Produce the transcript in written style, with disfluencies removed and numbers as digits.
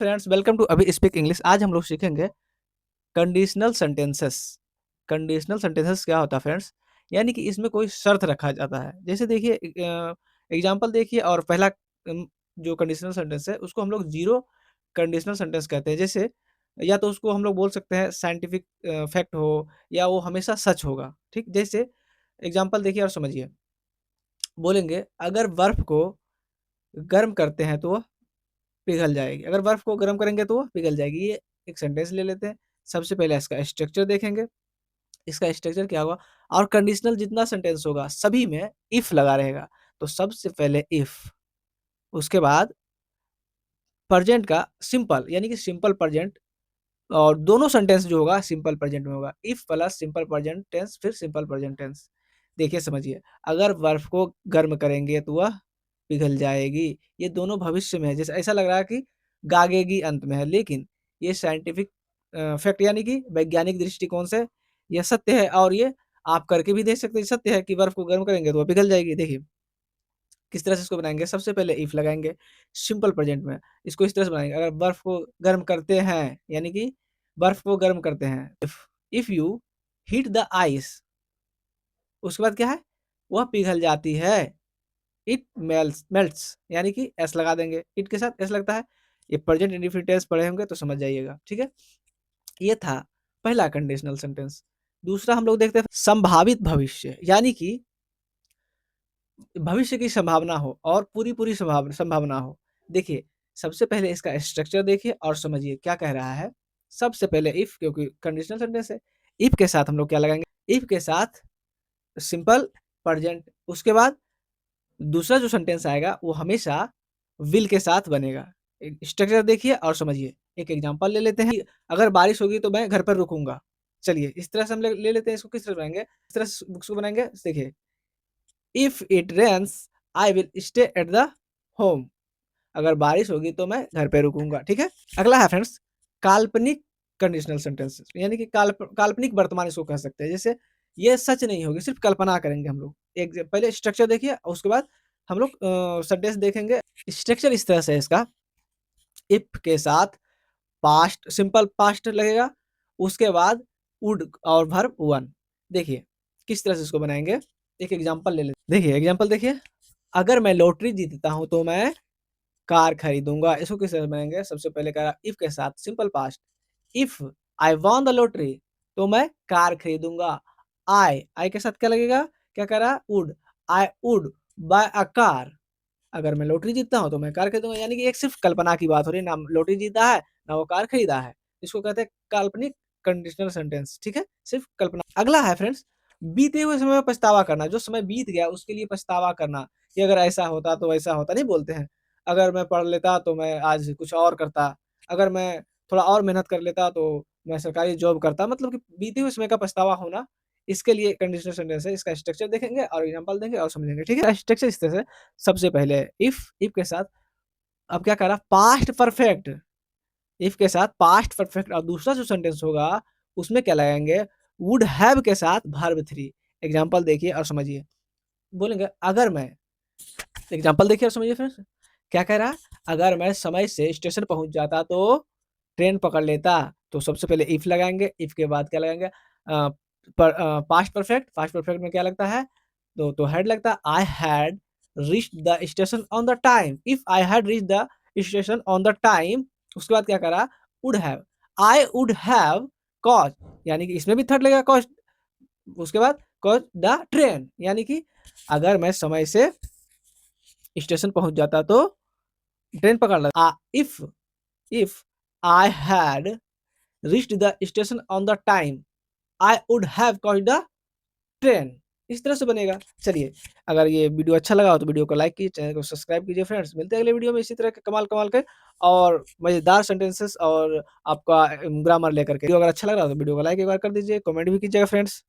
Friends, welcome to अभी speak English. आज हम लोग सीखेंगे कंडीशनल सेंटेंसेस। कंडीशनल सेंटेंसेस क्या होता है फ्रेंड्स? यानी कि इसमें कोई शर्त रखा जाता है। जैसे देखिए, एग्जांपल देखिए, और पहला जो कंडीशनल सेंटेंस है उसको हम लोग जीरो कंडीशनल सेंटेंस कहते हैं। जैसे या तो उसको हम लोग बोल सकते हैं साइंटिफिक फैक्ट हो, या वो हमेशा सच होगा। ठीक, जैसे एग्जांपल देखिए और समझिए। बोलेंगे, अगर बर्फ को गर्म करते हैं तो पिघल जाएगी। अगर बर्फ को गर्म करेंगे तो वो पिघल जाएगी। ये एक सेंटेंस ले लेते हैं। सबसे पहले इसका स्ट्रक्चर देखेंगे। इसका स्ट्रक्चर क्या होगा? और कंडीशनल जितना सेंटेंस होगा सभी में इफ लगा रहेगा। तो सबसे पहले इफ, उसके बाद प्रेजेंट का सिंपल, यानी कि सिंपल प्रेजेंट, और दोनों सेंटेंस जो होगा सिंपल प्रेजेंट में होगा। If plus simple present tense फिर सिंपल प्रेजेंट टेंस। देखिए समझिए, अगर बर्फ को गर्म करेंगे तो वह पिघल जाएगी। ये दोनों भविष्य में है। जैसे ऐसा लग रहा है कि गागेगी अंत में है, लेकिन ये साइंटिफिक फैक्ट, यानी कि वैज्ञानिक दृष्टिकोण से यह सत्य है। और ये आप करके भी देख सकते हैं, सत्य है कि बर्फ को गर्म करेंगे तो वह पिघल जाएगी। देखिए किस तरह से इसको बनाएंगे। सबसे पहले इफ लगाएंगे सिंपल प्रेजेंट में। इसको इस तरह से बनाएंगे, अगर बर्फ को गर्म करते हैं, यानी कि बर्फ को गर्म करते हैं। If you heat the ice, उसके बाद क्या है? वह पिघल जाती है। इट मेल्ट्स, यानी कि एस लगा देंगे। इट के साथ एस लगता है। ये प्रेजेंट इंडेफिनिट टेंस पढ़े होंगे तो समझ जाइएगा। ठीक है, ये था पहला कंडीशनल सेंटेंस। दूसरा हम लोग देखते हैं संभावित भविष्य, यानी कि भविष्य की संभावना हो और पूरी संभावना हो। देखिए सबसे पहले इसका स्ट्रक्चर देखिए और समझिए क्या कह रहा है। सबसे पहले इफ, क्योंकि कंडीशनल सेंटेंस है, इफ के साथ हम लोग क्या लगाएंगे? इफ के साथ सिंपल प्रेजेंट। उसके बाद दूसरा जो सेंटेंस आएगा वो हमेशा विल के साथ बनेगा। स्ट्रक्चर देखिए और समझिए। एक एग्जांपल ले लेते हैं, अगर बारिश होगी तो मैं घर पर रुकूंगा। चलिए इस तरह से हम ले लेते हैं। इसको किस तरह बनाएंगे? इस तरह से बुक्स को बनाएंगे। देखिए, if it rains I will stay at the home. अगर बारिश होगी तो मैं घर पे रुकूंगा। ठीक है, अगला है फ्रेंड्स काल्पनिक कंडीशनल सेंटेंसेस, यानी कि काल्पनिक वर्तमान इसको कह सकते हैं। जैसे ये सच नहीं होगी, सिर्फ कल्पना करेंगे हम लोग। एक पहले स्ट्रक्चर देखिए और उसके बाद हम लोग सेंटेंस देखेंगे। स्ट्रक्चर इस तरह से है इसका। इफ के साथ पास्ट, सिंपल पास्ट लगेगा। उसके बाद वुड और वर्ब वन। देखिए किस तरह से इसको बनाएंगे। एक एग्जांपल ले लेते। देखिए एग्जांपल देखिए, अगर मैं लॉटरी जीतता हूं तो मैं कार खरीदूंगा। इसको किस तरह से बनाएंगे? सबसे पहले कह रहा इफ के साथ simple past. If I won the lottery, तो मैं कार खरीदूंगा। आई के साथ क्या लगेगा? क्या कह रहा? Would. I would buy a car. अगर मैं लॉटरी जीतता हूँ तो मैं कार खरीदूंगा। यानी कि एक सिर्फ कल्पना की बात हो रही है, ना लॉटरी जीता है ना वो कार खरीदा है। इसको कहते हैं काल्पनिक कंडीशनल सेंटेंस। ठीक है, सिर्फ कल्पना। अगला है फ्रेंड्स बीते हुए समय में पछतावा करना। जो समय बीत गया उसके लिए पछतावा करना, कि अगर ऐसा होता तो ऐसा होता, नहीं बोलते हैं। अगर मैं पढ़ लेता तो मैं आज कुछ और करता। अगर मैं थोड़ा और मेहनत कर लेता तो मैं सरकारी जॉब करता। मतलब कि बीते हुए समय का पछतावा होना, इसके लिए कंडीशनल सेंटेंस है। इसका स्ट्रक्चर देखेंगे और एग्जांपल देंगे और समझेंगे। ठीक है, स्ट्रक्चर इस तरह से। सबसे पहले इफ के साथ अब क्या कह रहा? Past perfect. इफ के साथ पास्ट परफेक्ट, और दूसरा जो सेंटेंस होगा उसमें क्या लगाएंगे? वुड हैव के साथ वर्ब थ्री। एग्जांपल देखिए और समझिए। बोलेंगे अगर मैं, एग्जांपल देखिए और समझिए फ्रेंड्स क्या कह रहा। अगर मैं समय से स्टेशन पहुंच जाता तो ट्रेन पकड़ लेता। तो सबसे पहले इफ लगाएंगे। इफ के बाद क्या लगाएंगे? Past perfect. पास्ट परफेक्ट में क्या लगता है? तो हैड लगता है। I had reached the station on the time. If I had reached the station on the time, उसके बाद क्या करा? Would have. I would have cause, यानी कि इसमें भी थर्ड लगेगा कॉज। उसके बाद कॉज द ट्रेन, यानी कि अगर मैं समय से स्टेशन पहुंच जाता तो ट्रेन पकड़ लेता। If I had reached the station on the time I would have cause the train. इस तरह से बनेगा। चलिए, अगर ये वीडियो अच्छा लगा हो तो वीडियो को लाइक कीजिए, चैनल को सब्सक्राइब कीजिए। फ्रेंड्स मिलते हैं अगले वीडियो में इसी तरह के कमाल कमाल के और मजेदार सेंटेंसेस और आपका ग्रामर लेकर के। वीडियो अगर अच्छा लग रहा हो तो वीडियो को लाइक एक बार कर दीजिए, कमेंट भी कीजिएगा फ्रेंड्स।